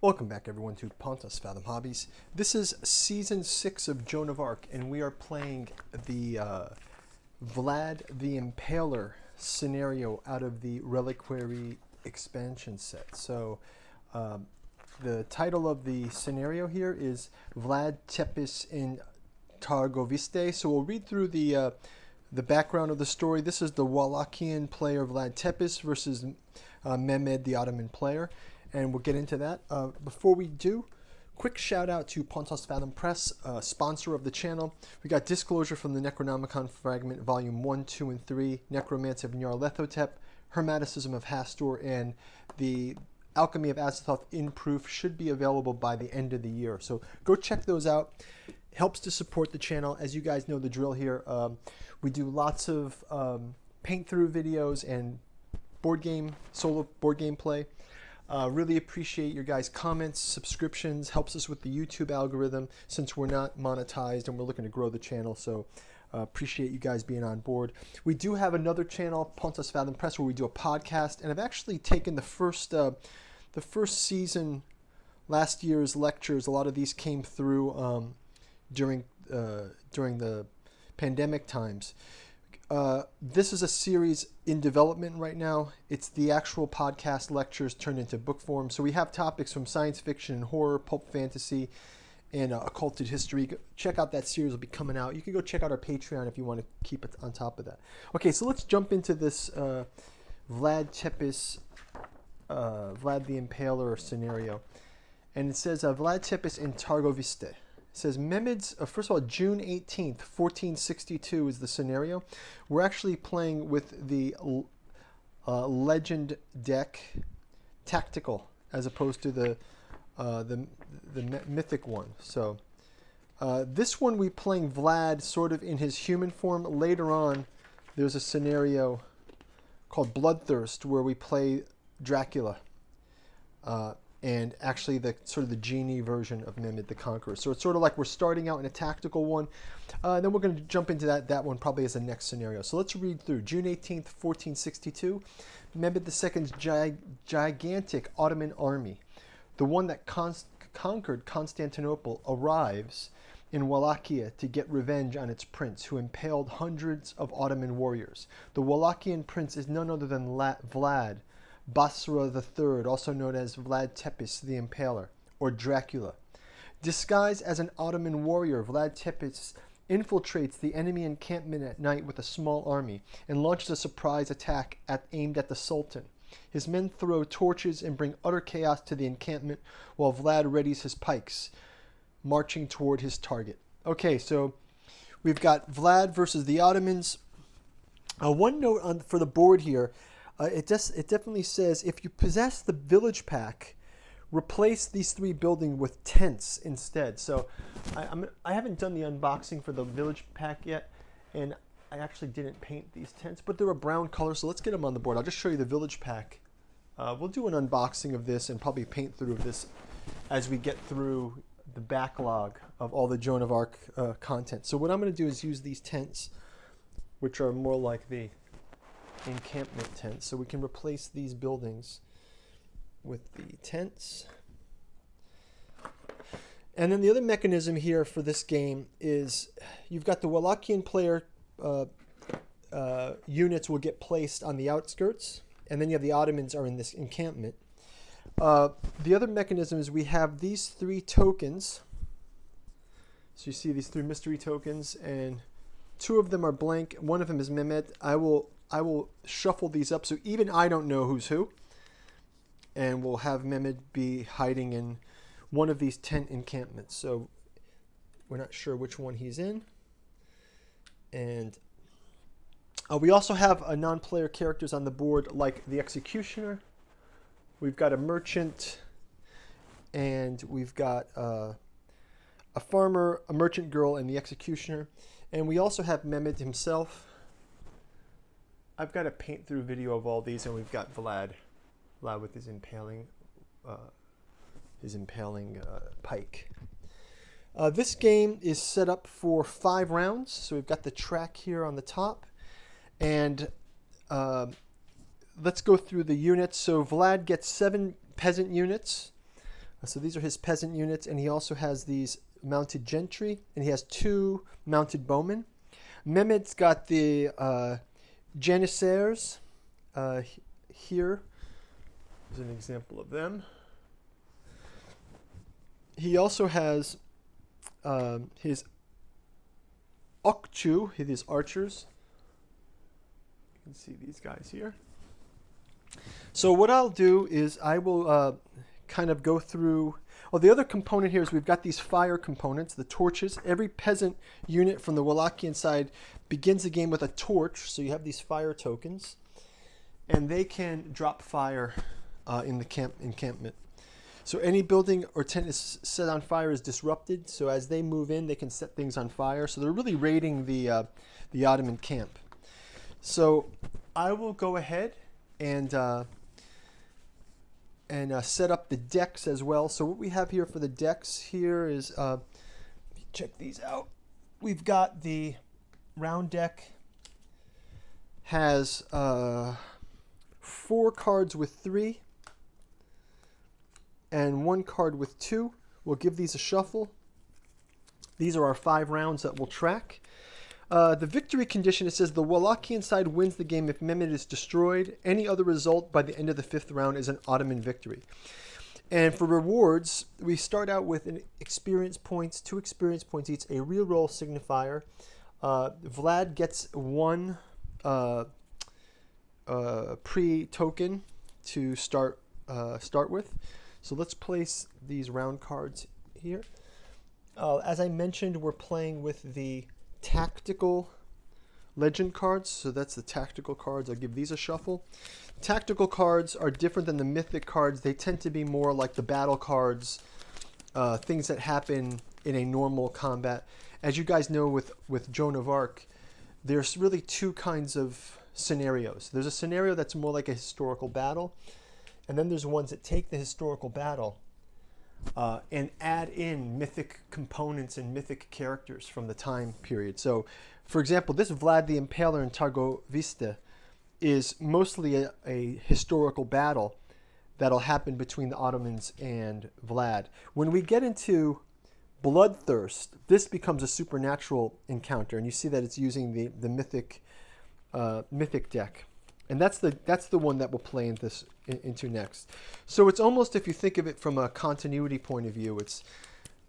Welcome back everyone to Pontus Fathom Hobbies. This is Season 6 of Joan of Arc, and we are playing the Vlad the Impaler scenario out of the Reliquary expansion set. So the title of the scenario here is Vlad Tepes in Targoviste. So we'll read through the background of the story. This is the Wallachian player Vlad Tepes versus Mehmed the Ottoman player. And we'll get into that. Before we do, quick shout out to Pontus Fathom Press, sponsor of the channel. We got Disclosure from the Necronomicon Fragment, Volume 1, 2, and 3, Necromancy of Nyarlathotep, Hermeticism of Hastur, and the Alchemy of Azathoth in proof should be available by the end of the year. So go check those out. Helps to support the channel. As you guys know the drill here, we do lots of paint-through videos and solo board game play. Really appreciate your guys' comments, subscriptions, helps us with the YouTube algorithm since we're not monetized and we're looking to grow the channel. So appreciate you guys being on board. We do have another channel, Pontus Fathom Press, where we do a podcast, and I've actually taken the first season, last year's lectures. A lot of these came through during the pandemic times. This is a series in development right now. It's the actual podcast lectures turned into book form. So we have topics from science fiction and horror, pulp fantasy, and occulted history. Check out that series. Will be coming out. You can go check out our Patreon if you want to keep it on top of that. Okay, so let's jump into this Vlad Tepes, Vlad the Impaler scenario. And it says Vlad Tepes in Targoviste. It says Mehmed's, first of all, June 18th, 1462 is the scenario. We're actually playing with the Legend deck, Tactical, as opposed to the Mythic one. So this one we playing Vlad sort of in his human form. Later on, there's a scenario called Bloodthirst where we play Dracula. And actually the sort of the genie version of Mehmed the Conqueror. So it's sort of like we're starting out in a tactical one. Then we're going to jump into that one probably as the next scenario. So let's read through. June 18th, 1462. Mehmed II's gigantic Ottoman army, the one that conquered Constantinople, arrives in Wallachia to get revenge on its prince, who impaled hundreds of Ottoman warriors. The Wallachian prince is none other than Vlad Basra III, also known as Vlad Tepes the Impaler, or Dracula. Disguised as an Ottoman warrior, Vlad Tepes infiltrates the enemy encampment at night with a small army and launches a surprise attack aimed at the Sultan. His men throw torches and bring utter chaos to the encampment while Vlad readies his pikes, marching toward his target. Okay, so we've got Vlad versus the Ottomans. One note for the board here. It definitely says if you possess the village pack, replace these three buildings with tents instead. So I haven't done the unboxing for the village pack yet, and I actually didn't paint these tents, but they're a brown color, so let's get them on the board. I'll just show you the village pack. We'll do an unboxing of this and probably paint through of this as we get through the backlog of all the Joan of Arc content. So what I'm going to do is use these tents, which are more like the encampment tents, so we can replace these buildings with the tents. And then the other mechanism here for this game is you've got the Wallachian player units will get placed on the outskirts, and then you have the Ottomans are in this encampment. The other mechanism is we have these three tokens. So you see these three mystery tokens, and two of them are blank. One of them is Mehmed. I will shuffle these up so even I don't know who's who. And we'll have Mehmed be hiding in one of these tent encampments. So we're not sure which one he's in. And we also have non-player characters on the board like the Executioner. We've got a merchant. And we've got a farmer, a merchant girl, and the Executioner. And we also have Mehmed himself. I've got a paint through video of all these, and we've got Vlad with his impaling pike. This game is set up for 5 rounds, so we've got the track here on the top, and let's go through the units. So Vlad gets 7 peasant units. So these are his peasant units, and he also has these mounted gentry, and he has 2 mounted bowmen. Mehmed's got the janissaires. Here is an example of them. He also has his okchu, his archers. You can see these guys here. So what I'll do is I will kind of go through. Well, the other component here is we've got these fire components, the torches. Every peasant unit from the Wallachian side begins the game with a torch, so you have these fire tokens, and they can drop fire in the encampment. So any building or tent is set on fire is disrupted, so as they move in, they can set things on fire. So they're really raiding the Ottoman camp. So I will go ahead and set up the decks as well. So what we have here for the decks here is, check these out. We've got the round deck, has 4 cards with 3 and 1 card with 2. We'll give these a shuffle. These are our 5 rounds that we'll track. The victory condition, it says the Wallachian side wins the game if Mehmed is destroyed. Any other result by the end of the 5th round is an Ottoman victory. And for rewards, we start out with an experience points, 2 experience points each, a reroll signifier. Vlad gets 1 pre-token to start with. So let's place these round cards here. As I mentioned, we're playing with the tactical legend cards. So that's the tactical cards. I'll give these a shuffle. Tactical cards are different than the mythic cards. They tend to be more like the battle cards, things that happen in a normal combat. As you guys know with Joan of Arc, there's really 2 kinds of scenarios. There's a scenario that's more like a historical battle, and then there's ones that take the historical battle and add in mythic components and mythic characters from the time period. So, for example, this Vlad the Impaler in Targovista is mostly a historical battle that'll happen between the Ottomans and Vlad. When we get into Bloodthirst, this becomes a supernatural encounter, and you see that it's using the mythic deck. And that's the one that we'll play into next. So it's almost, if you think of it from a continuity point of view, it's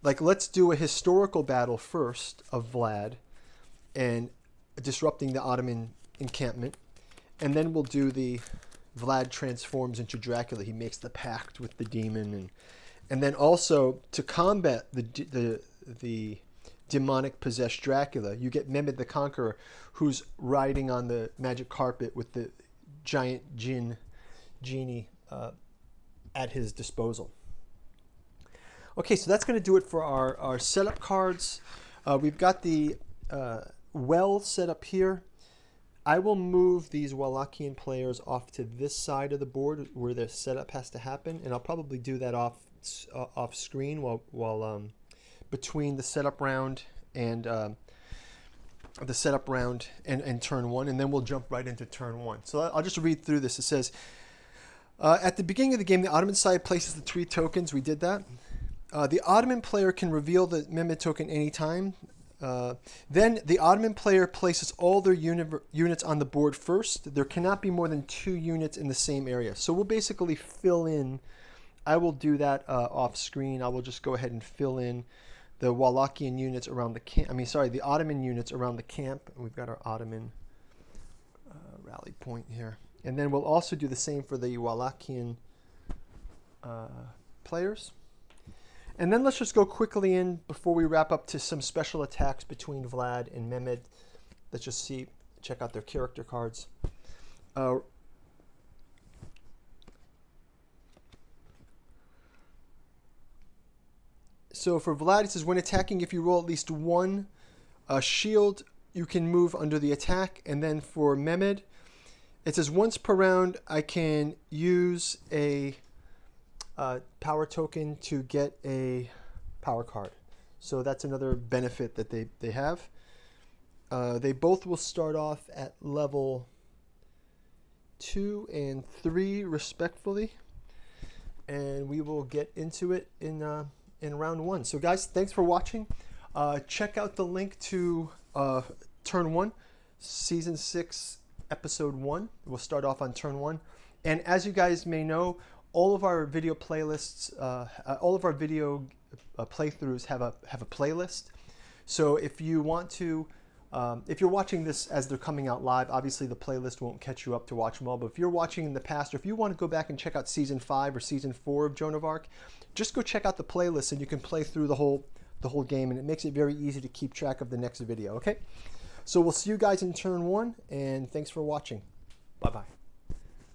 like, let's do a historical battle first of Vlad and disrupting the Ottoman encampment, and then we'll do the Vlad transforms into Dracula. He makes the pact with the demon, and then also to combat the demonic possessed Dracula, you get Mehmed the Conqueror, who's riding on the magic carpet with the giant genie at his disposal. Okay, so that's going to do it for our setup cards. We've got the well set up here. I will move these Wallachian players off to this side of the board where the setup has to happen, and I'll probably do that off screen while between the setup round and turn 1, and then we'll jump right into turn 1. So I'll just read through this. It says, at the beginning of the game, the Ottoman side places the 3 tokens. We did that. The Ottoman player can reveal the Mehmed token anytime. Then the Ottoman player places all their units on the board first. There cannot be more than 2 units in the same area. So we'll basically fill in. I will do that off screen. I will just go ahead and fill in the Wallachian units around the camp. The Ottoman units around the camp. We've got our Ottoman rally point here. And then we'll also do the same for the Wallachian players. And then let's just go quickly in before we wrap up to some special attacks between Vlad and Mehmed. Let's just check out their character cards. So for Vlad, it says, when attacking, if you roll at least 1 shield, you can move under the attack. And then for Mehmed, it says, once per round, I can use a power token to get a power card. So that's another benefit that they have. They both will start off at level 2 and 3, respectively. and we will get into it in round one. So guys, thanks for watching. Check out the link to turn 1, season 6, episode 1. We'll start off on turn 1. And as you guys may know, all of our video playlists, all of our video playthroughs have a playlist. So if you want to, if you're watching this as they're coming out live, obviously the playlist won't catch you up to watch them all. But if you're watching in the past, or if you want to go back and check out season 5 or season 4 of Joan of Arc, just go check out the playlist and you can play through the whole game, and it makes it very easy to keep track of the next video. Okay, so we'll see you guys in turn 1, and thanks for watching. Bye bye.